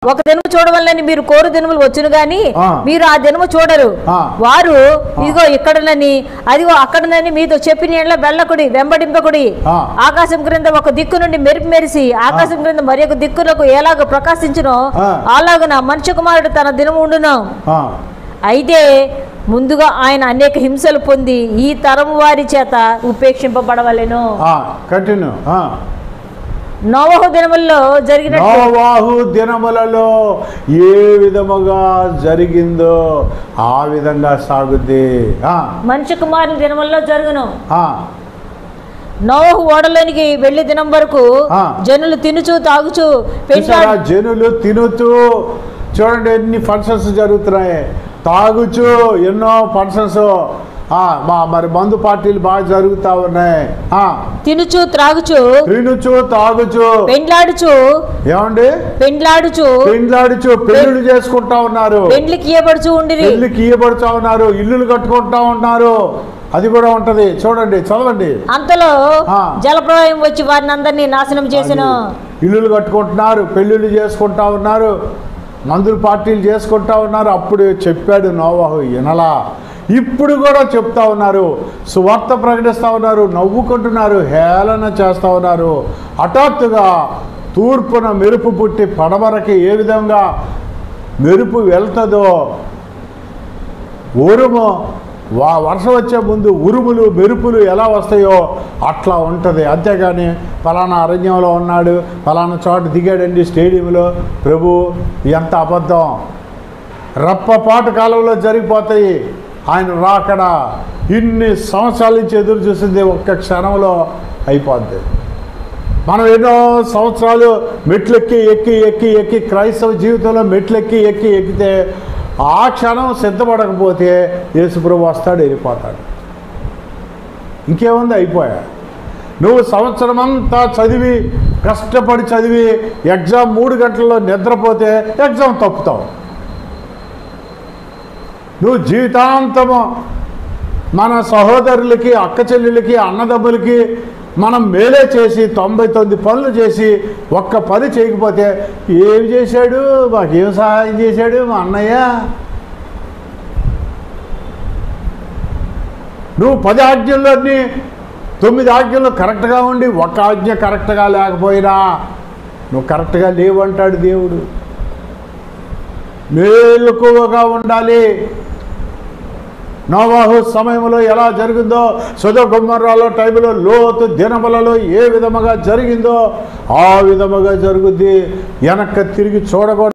ఒక దినము చూడవల్లని మీరు కోరు దినములు వచ్చును గాని మీరు ఆ దినము చూడరు. వారు ఇదిగో ఇక్కడనని అదిగో అక్కడనని మీతో చెప్పిన ఎడల వెళ్ళకుడి, వెంబడింపకుడి. ఆకాశం క్రింద ఒక దిక్కు నుండి మెరుపు మెరిసి ఆకాశం క్రింద మరి ఒక దిక్కులకు ఎలాగ ప్రకాశించునో అలాగున మనుష్య కుమారుడు తన దినము ఉండును. అయితే ముందుగా ఆయన అనేక హింసలు పొంది ఈ తరము వారి చేత ఉపేక్షింపబడవలెను. నోవహు దినములలో ఏ విధముగా జరిగిందో ఆ విధంగా సాగుద్ది. మనుష్య కుమారుని దినములలో జరుగును. నోవహు ఓడలోనికి వెళ్లి దినం వరకు జనులు తినుచు తాగుచు జనులు తినుతూ చూడండి ఎన్ని ఫంక్షన్స్ జరుగుతున్నాయి, తాగుచు ఎన్నో ఫంక్షన్స్, మరి మందు పార్టీలు బాగా జరుగుతా ఉన్నాయి. తినుచు తాగుచు పెండ్లాడుచు ఏమండి పెండ్లాడుచు పెళ్లిళ్ళు చేసుకుంటా ఉన్నారు, పెళ్లికి ఇయ్యబడుచా ఉన్నారు, ఇల్లులు కట్టుకుంటా ఉన్నారు. అది కూడా ఉంటది చూడండి, చదవండి. అంతలో జలప్రలయం వచ్చి వారిని అందరినీ నాశనం చేసిన. ఇల్లులు కట్టుకుంటున్నారు, పెళ్లిళ్ళు చేసుకుంటా ఉన్నారు, మందుల పార్టీలు చేసుకుంటా ఉన్నారు. అప్పుడు చెప్పాడు నోవహు, వినలా. ఇప్పుడు కూడా చెప్తా ఉన్నారు, సువార్త ప్రకటిస్తూ ఉన్నారు, నవ్వుకుంటున్నారు, హేళన చేస్తూ ఉన్నారు. హఠాత్తుగా తూర్పున మెరుపు పుట్టి పడమరకి ఏ విధంగా మెరుపు వెళ్తుందో, ఉరుము వర్షం వచ్చే ముందు ఉరుములు మెరుపులు ఎలా వస్తాయో అట్లా ఉంటుంది. అంతేగాని ఫలానా అరణ్యంలో ఉన్నాడు, ఫలానా చోట దిగాడండి స్టేడియంలో, ప్రభు ఎంత అబద్ధం. రప్పపాటు కాలంలో జరిగిపోతాయి. ఆయన రాకడ ఇన్ని సంవత్సరాల నుంచి ఎదురు చూసింది ఒక్క క్షణంలో అయిపోద్ది. మనం ఎన్నో సంవత్సరాలు మెట్లెక్కి ఎక్కి ఎక్కి ఎక్కి క్రైస్తవ జీవితంలో మెట్లెక్కి ఎక్కి ఎక్కితే ఆ క్షణం సిద్ధపడకపోతే యేసుప్రభు వస్తాడు, వెళ్ళిపోతాడు. ఇంకేముంది, అయిపోయా. నువ్వు సంవత్సరం అంతా చదివి కష్టపడి చదివి ఎగ్జామ్ 3 గంటల్లో నిద్రపోతే ఎగ్జామ్ తప్పుతావు. నువ్వు జీవితాంతము మన సహోదరులకి, అక్క చెల్లెలకి, అన్నదమ్ములకి మనం మేలే చేసి 99 పనులు చేసి ఒక్క పని చేయకపోతే ఏం చేశాడు, మాకేం సహాయం చేశాడు మా అన్నయ్య? నువ్వు 10 ఆజ్ఞల్లోని 9 ఆజ్ఞలు కరెక్ట్గా ఉండి ఒక్క ఆజ్ఞ కరెక్ట్గా లేకపోయినా నువ్వు కరెక్ట్గా లేవంటాడు దేవుడు. మేలుకువగా ఉండాలి. నోవహు సమయంలో ఎలా జరిగిందో, సొదొమ గొమొర్రాలో టైంలో, లోతు దినములలో ఏ విధముగా జరిగిందో ఆ విధముగా జరుగుద్ది. వెనక్కి తిరిగి చూడకూడదు.